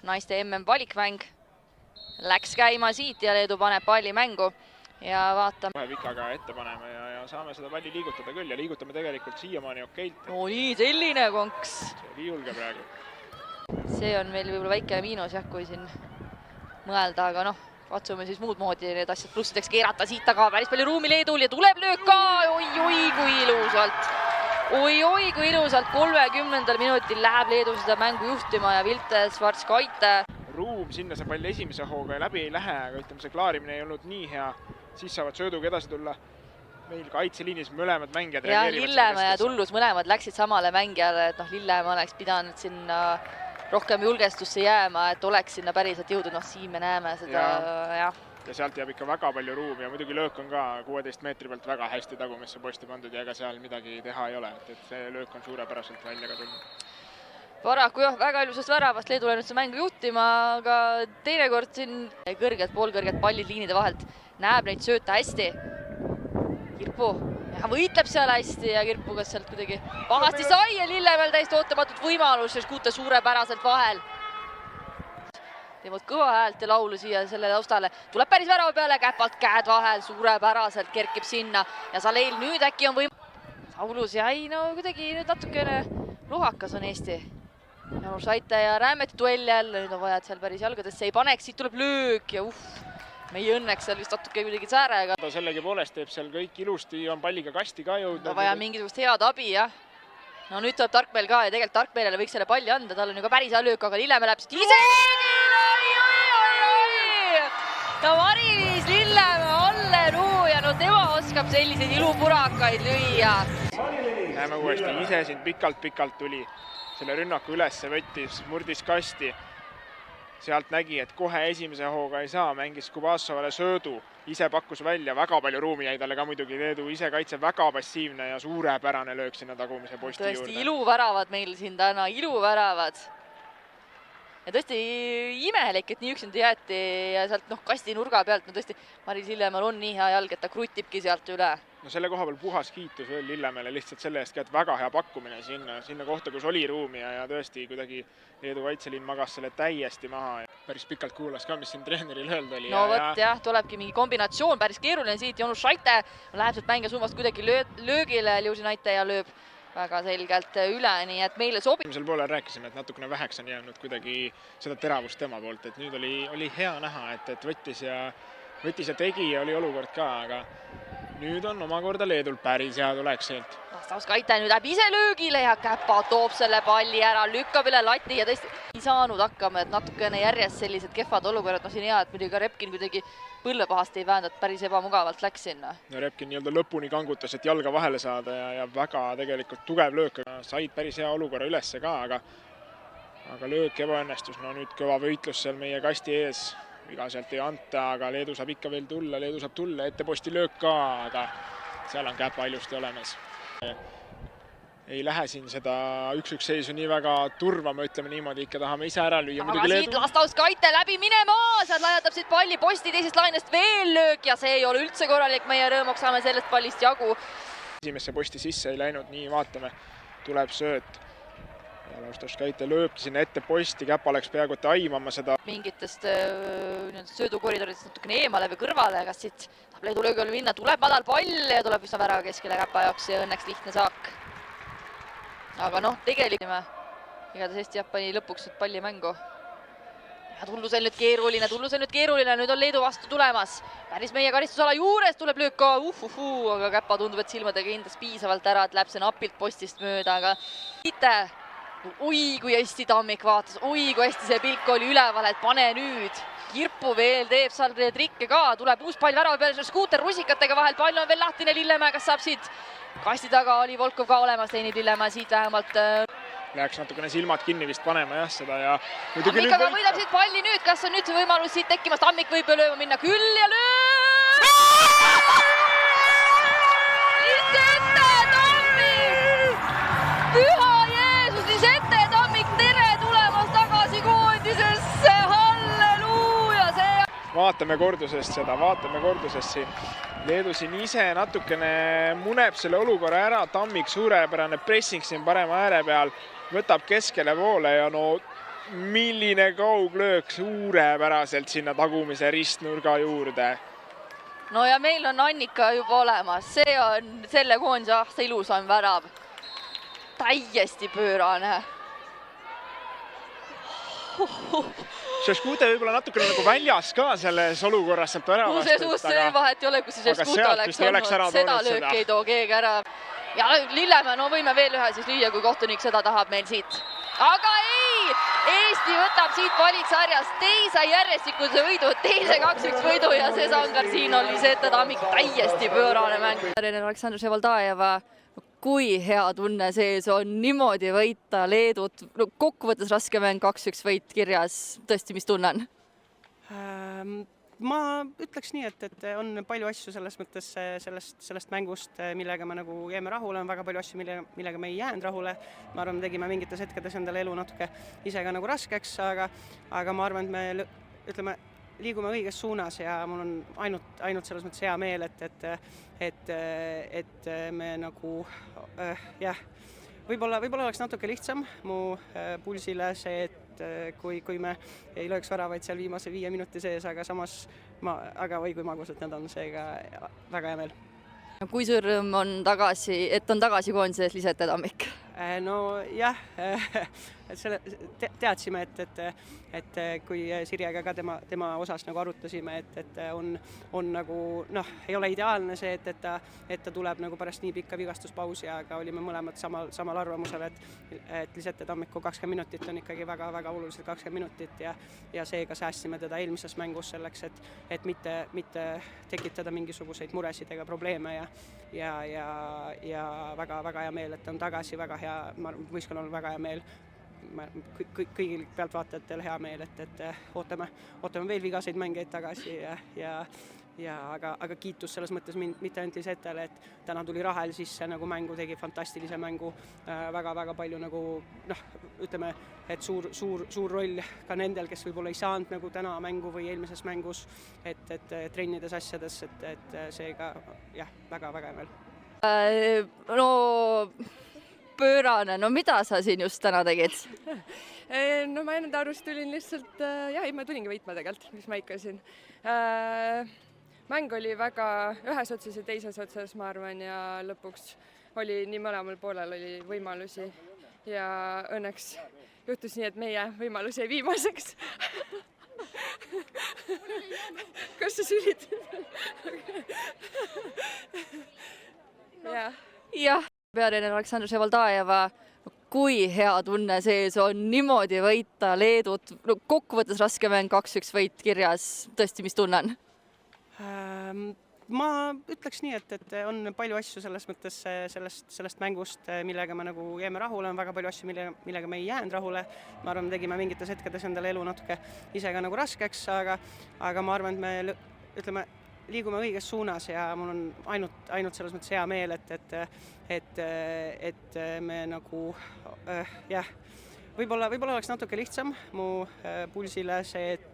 naiste MM-valikmäng läks käima siit ja Leedu paneb palli mängu ja vaatame. Kohe Vikaga ette paneme ja saame seda palli liigutada küll ja liigutame tegelikult siiamaani okeilt. No nii, selline konks. See oli julge praegu. See on meil võib-olla väike miinus jah, kui siin mõelda, aga noh, katsume siis muud moodi need asjad plussideks keerata siit taga. Päris palju ruumi Leedul ja tuleb löök ka. Oi, kui ilusalt. Oi, kui ilusalt 30. minutil läheb Leedu seda mängu juhtima ja Vilte Schwarz-Kaite. Ruum sinna see pall esimese hooga läbi ei lähe, aga ütleme, see klaarimine ei olnud nii hea. Siis saavad sööduga edasi tulla. Meil kaitseliinis mõlemad mängijad reageerivad. Ja Lillemäe ja Tullus mõlemad läksid samale mängijale, et Lillemäe oleks pidanud sinna rohkem julgestusse jääma, et oleks sinna päriselt jõudnud. Siin me näeme seda, jah. Ja sealt jääb ikka väga palju ruumi ja muidugi löök on ka 16 meetri pealt väga hästi tagumisse posti pandud ja ega seal midagi teha ei ole, et see löök on suurepäraselt välja ka tulnud. Paraku jah, väga ilusast väravast Leedu läinud see mängu juhtima, aga teinekord siin kõrged, poolkõrged pallid liinide vahelt näeb neid sööta hästi. Kirpu ja võitleb seal hästi ja Kirpu kas sealt kuidagi pahasti sai ja Lillemäel täiesti ootamatut võimalus ja Skuute suurepäraselt vahel. Teemad kõva häält ja laulu siia selle taustale. Tuleb päris värava peale, käpalt käed vahel, suurepäraselt kerkib sinna ja Saleel nüüd äkki on Saulus jäi, no kuidagi nüüd natukene lohakas on Eesti. Janus Aite ja Räämeti duell jälle, nüüd on vaja, et seal päris jalgadesse ei paneks, siit tuleb löök ja meie õnneks seal vist natuke kuidagi säärega. Ta sellegi poolest teeb seal kõik ilusti, on palliga kasti ka jõudnud. Ta vaja mingisugust head abi, jah. No nüüd tuleb Tarkmeel ka ja tegelikult Tarkmeelele võiks selle palli anda, tal on ju ka päris hea löök, aga Lillemäe läheb siit ise. No Maris Lillemäe, halleluuja, no tema oskab selliseid ilupurakaid lüüa. Näeme uuesti, ise siin pikalt tuli selle rünnaku üles, võttis, murdis kasti. Sealt nägi, et kohe esimese hooga ei saa, mängis Kubassovale söödu, ise pakkus välja, väga palju ruumi jäi talle ka muidugi, Leedu ise kaitse väga passiivne ja suurepärane löök sinna tagumise posti juurde. Tõesti iluväravad meil siin täna, iluväravad. Ja tõesti imelik, et nii üksinda jäeti ja sealt kasti nurga pealt, no tõesti Maris Lillemäel on nii hea jalg, et ta krutibki sealt üle. No selle koha peal puhas kiitus veel Lillemäele lihtsalt selle eest, et väga hea pakkumine sinna kohta, kus oli ruumi ja tõesti kuidagi Leedu kaitseliin magas selle täiesti maha. Päris pikalt kuulas ka, mis siin treeneril öelda oli. No võt jah, tulebki mingi kombinatsioon, päris keeruline siit, Janus Aite läheb sealt mängija summast kuidagi löögile, Liusin Aite ja lööb väga selgelt üle, nii et meile sobib. Esimesel poolel rääkisime, et natukene väheks on jäänud kuidagi seda teravust tema poolt, et nüüd oli hea näha, et võttis ja tegi ja oli olukord ka, aga nüüd on omakorda Leedul päris hea tuleks sealt. Schwarz-Kaite nüüd läheb ise löögile ja Käpa toob selle palli ära, lükkab üle lati ja tõesti ei saanud hakkama, et natukene järjest sellised kehvad olukorrad. Siin hea, et muidugi ka Repkin kuidagi põllepahast ei väända, et päris ebamugavalt läks sinna. No Repkin nii-öelda lõpuni kangutas, et jalga vahele saada ja väga tegelikult tugev löök. Said päris hea olukorra ülesse ka, aga löök ebaõnnestus. No nüüd kõva võitlus seal meie kasti ees. Viga sealt ei anta, aga Leedu saab ikka veel tulla, Leedu saab tulla, etteposti löök ka, aga seal on Käpa ilusti olemas. Ei lähe siin seda 1-1 seisu nii väga turvama, ütleme niimoodi, ikka tahame ise ära lüüa. Aga siit Schwarz-Kaite läbi minema, sealt lajatab siit palli posti teisest lainest veel löök ja see ei ole üldse korralik, meie rõõmuks saame sellest pallist jagu. Esimesse posti sisse ei läinud, nii vaatame, tuleb sööt. Ja Schwarz-Kaite lööb sinna ette posti, Käpa läks peaaegu aimama seda. Mingitest söödukoridoridest natukene eemale või kõrvale, kas siit Leedu löögil minna, tuleb madal pall ja tuleb üsna värava keskele Käpa jaoks ja õnneks lihtne saak. Aga tegelikult igatahes Eesti Jaapani lõpuks nüüd palli mängu. Ja Tullusel nüüd keeruline, nüüd on Leedu vastu tulemas. Päris meie karistusala juures tuleb löök ka, aga Käpa tundub, et silmadega hindas piisavalt ära, et läheb see napilt postist mööda, aga oi, kui hästi Tammik vaatas, oi, kui hästi see pilk oli üleval, et pane nüüd. Kirpu veel teeb seal trikke ka, tuleb uus pall värava peale, Skuuter rusikatega vahel, pall on veel lahtine Lillemäe, kas saab siit kasti taga, oli Volkov ka olemas, teenib Lillemäe siit vähemalt. Läheks natukene silmad kinni vist panema jah seda ja... Tammik aga võidab siit palli nüüd, kas on nüüd see võimalus siit tekkimas, Tammik võib ju lööma minna küll ja lööb! Mis ette, Tammik! Püha Jeesus, mis ette, Tammik, tere tulemast tagasi koondisesse, halleluuja, see... Vaatame kordusest siin. Leedu siin ise natukene muneb selle olukorra ära, Tammik suurepärane pressing siin parema ääre peal, võtab keskele voole ja no milline kauglöök suurepäraselt sinna tagumise ristnurga juurde. No ja meil on Annika juba olemas, see on selle koondise aasta ilusam värav. Täiesti pöörane. Šeškute võib-olla natukene nagu väljas ka selles olukorras sealt väravast. See suust vahet ei ole, kui see Šeškute oleks olnud, seda lööki ei too keegi ära. Ja Lillemäe, no võime veel ühe siis lüüa, kui kohtunik seda tahab meil siit. Aga ei! Eesti võtab siit valiksarjas teise järjestikuse võidu, teise 2-1 võidu ja see Sangar siin oli see, et Tammik täiesti pöörane mäng. Aleksandr Ševaldajeva, kui hea tunne sees on niimoodi võita Leedut. No, kokkuvõttes raske mäng, 2-1 võit kirjas. Tõesti, mis tunnen? Ma ütleks nii, et on palju asju selles mõttes sellest mängust, millega me nagu jääme rahule, on väga palju asju, millega me ei jäänud rahule. Ma arvan, me tegime mingites hetkedes endale elu natuke ise ka nagu raskeks, aga ma arvan, et me ütleme, liigume õiges suunas ja mul on ainult selles mõttes hea meel, et me nagu võib-olla oleks natuke lihtsam mu pulsile see, et kui me ei lööks väravaid seal viimase 5 minuti sees, aga samas aga oi kui magusad nad on, seega väga hea meel. Kui sõrm on tagasi, et on tagasi koondises Lisette Tammik? No jah, teadsime, et kui Sirjega ka tema osas nagu arutasime, et on nagu, ei ole ideaalne see, et ta tuleb nagu pärast nii pikka vigastuspausi, aga olime mõlemad samal arvamusel, et Lisette Tammiku 20 minutit on ikkagi väga-väga oluliselt 20 minutit ja seega säästsime teda eelmises mängus selleks, et mitte tekitada mingisuguseid muresid ega probleeme ja väga-väga hea meel, et ta on tagasi, väga hea, ma arvan, võistkonnal on väga hea meel, kõigil pealtvaatajatel hea meel, et ootame veel vigaseid mängeid tagasi aga kiitus selles mõttes mitte ainult Lisetele, et täna tuli Rahel sisse nagu mängu, tegi fantastilise mängu, väga-väga palju nagu ütleme, et suur roll ka nendel, kes võib-olla ei saanud nagu täna mängu või eelmises mängus, et trennides asjades, et seega jah, väga-väga hea meel. No pöörane, no mida sa siin just täna tegid? No ma enda arust tulin lihtsalt, ma tulingi võitma tegelikult, mis ma ikka siin. Mäng oli väga ühes otsas ja teises otsas, ma arvan, ja lõpuks oli nii mõlemal poolel oli võimalusi ja õnneks juhtus nii, et meie võimalus jäi viimaseks. Kas sa sülid? Jah, peatreener Aleksandr Ševaldajeva, kui hea tunne sees on niimoodi võita Leedut. No, kokkuvõttes raske mäng, 2-1 võit kirjas. Tõesti, mis tunnen? Ma ütleks nii, et on palju asju selles mõttes sellest mängust, millega me nagu jääme rahule, on väga palju asju, millega me ei jäänud rahule. Ma arvan, me tegime mingites hetkedes endale elu natuke ise ka nagu raskeks, aga ma arvan, et me ütleme, liigume õiges suunas ja mul on ainult selles mõttes hea meel, et me nagu võib-olla oleks natuke lihtsam mu pulsile see, et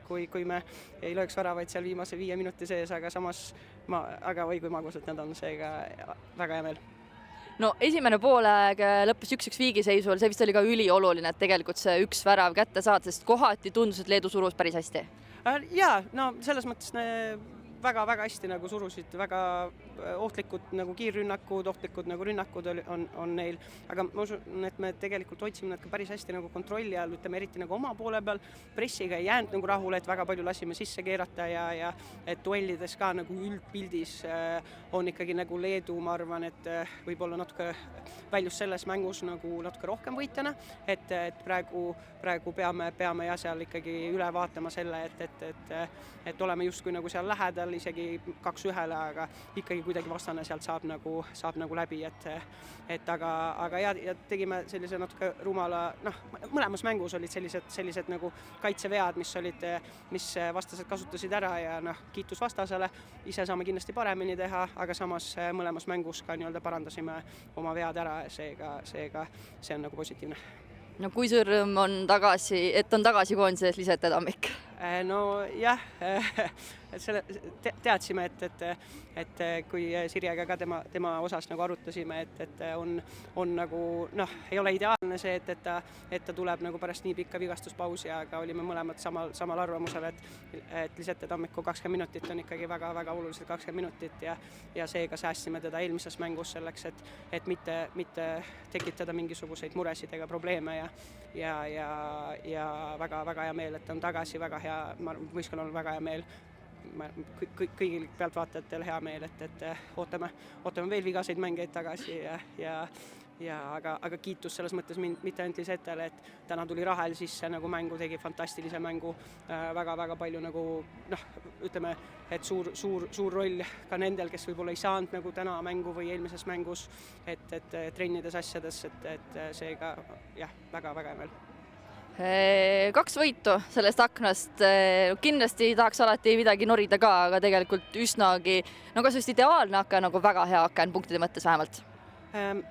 kui me ei lööks väravaid seal viimase 5 minuti sees, aga samas aga oi kui magusad nad on, seega väga hea meel. No esimene poolaeg lõppes 1-1 viigiseisul, see vist oli ka ülioluline, et tegelikult see üks värav kätte saad, sest kohati tundus, et Leedu surus päris hästi. Jaa, no selles mõttes väga-väga hästi nagu surusid, väga ohtlikud nagu kiirrünnakud, ohtlikud nagu rünnakud on neil, aga ma usun, et me tegelikult hoidsime nad ka päris hästi nagu kontrolli all, ütleme eriti nagu oma poole peal, pressiga ei jäänud nagu rahule, et väga palju lasime sisse keerata ja et duellides ka nagu üldpildis on ikkagi nagu Leedu, ma arvan, et võib-olla natuke väljus selles mängus nagu natuke rohkem võitjana, et praegu peame ja seal ikkagi üle vaatama selle, et oleme justkui nagu seal lähedal, isegi 2-1, aga ikkagi kuidagi vastane sealt saab nagu läbi, aga ja tegime sellise natuke rumala, mõlemas mängus olid sellised nagu kaitsevead, mis vastased kasutasid ära ja kiitus vastasele, ise saame kindlasti paremini teha, aga samas mõlemas mängus ka nii-öelda parandasime oma vead ära, seega see on nagu positiivne. No kui sõrm on tagasi, et on tagasi koondises Lisette Tammik? No jah, et selle teadsime, et kui Sirjega ka tema osas nagu arutasime, et on nagu ei ole ideaalne see, et ta tuleb nagu pärast nii pikka vigastuspausi, aga olime mõlemad samal arvamusel, et Lisette Tammiku 20 minutit on ikkagi väga-väga oluliselt 20 minutit ja seega säästsime teda eelmises mängus selleks, et mitte tekitada mingisuguseid muresid ega probleeme ja väga hea meel, et ta on tagasi, väga hea, võistkonnal on väga hea meel, kõigil pealtvaatajatel hea meel, et ootame veel vigaseid mängeid tagasi aga kiitus selles mõttes mitte ainult Lisetele, et täna tuli Rahel sisse nagu mängu, tegi fantastilise mängu, väga palju nagu ütleme, et suur roll ka nendel, kes võib-olla ei saanud nagu täna mängu või eelmises mängus, et trennides asjades, et seega jah, väga hea meel. 2 võitu sellest aknast, kindlasti tahaks alati midagi norida ka, aga tegelikult üsnagi, kas just ideaalne aken, nagu väga hea aken punktide mõttes vähemalt?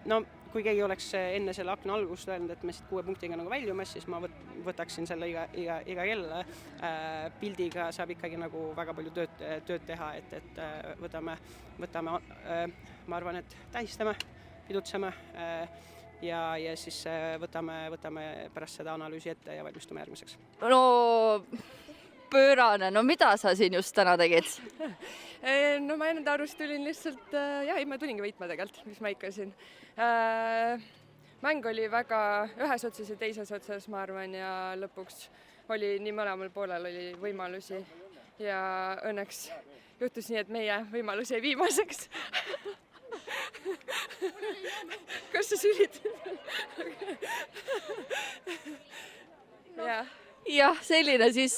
No kui keegi oleks enne selle akna algust öelnud, et me siit 6 punktiga nagu väljume, siis ma võtaksin selle iga kell. Pildiga saab ikkagi nagu väga palju tööd teha, et võtame, ma arvan, et tähistame, pidutseme ja siis võtame pärast seda analüüsi ette ja valmistume järgmiseks. No pöörane, mida sa siin just täna tegid? No ma enda arust tulin lihtsalt, ma tulingi võitma tegelikult, mis ma ikka siin. Mäng oli väga ühes otsas ja teises otsas, ma arvan, ja lõpuks oli nii mõlemal poolel oli võimalusi ja õnneks juhtus nii, et meie võimalus jäi viimaseks. Kas sa sülid? Jah, selline siis,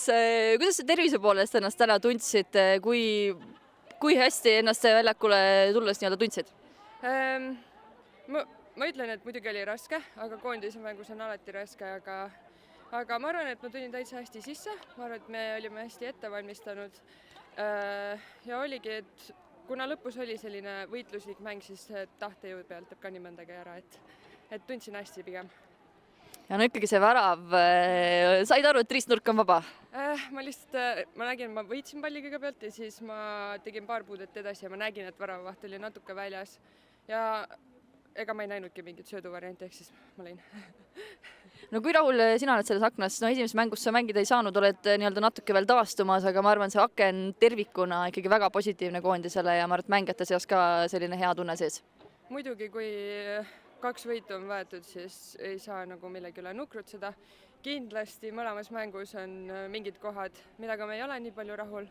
kuidas sa tervise poolest ennast täna tundsid, kui hästi ennast väljakule tulles nii-öelda tundsid? Ma ütlen, et muidugi oli raske, aga koondise mängus on alati raske, aga ma arvan, et ma tulin täitsa hästi sisse, ma arvan, et me olime hästi ette valmistanud ja oligi, et kuna lõpus oli selline võitluslik mäng, siis tahtejõud pealt teeb ka nii mõndagi ära, et tundsin hästi pigem. Ja no ikkagi see värav, said aru, et ristnurk on vaba? Ma nägin, ma võitsin palli kõigepealt ja siis ma tegin paar puudet edasi ja ma nägin, et väravavaht oli natuke väljas ja ega ma ei näinudki mingit sööduvarianti, ehk siis ma lõin. No kui rahul sina oled selles aknas? No esimeses mängus sa mängida ei saanud, oled nii-öelda natuke veel taastumas, aga ma arvan, see aken tervikuna ikkagi väga positiivne koondisele ja ma arvan, et mängijate seas ka selline hea tunne sees. Muidugi, kui 2 võitu on võetud, siis ei saa nagu millegi üle nukrutseda. Kindlasti mõlemas mängus on mingid kohad, millega me ei ole nii palju rahul.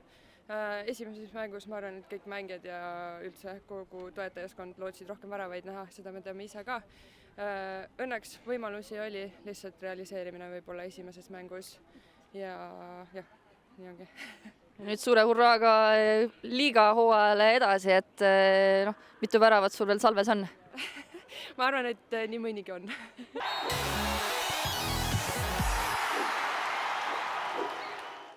Esimeses mängus ma arvan, et kõik mängijad ja üldse kogu toetajaskond lootsid rohkem väravaid näha, seda me teame ise ka. Õnneks võimalusi oli, lihtsalt realiseerimine võib-olla esimeses mängus ja nii ongi. Nüüd suure hurraaga liiga hooajale edasi, et mitu väravat sul veel salves on? Ma arvan, et nii mõnigi on.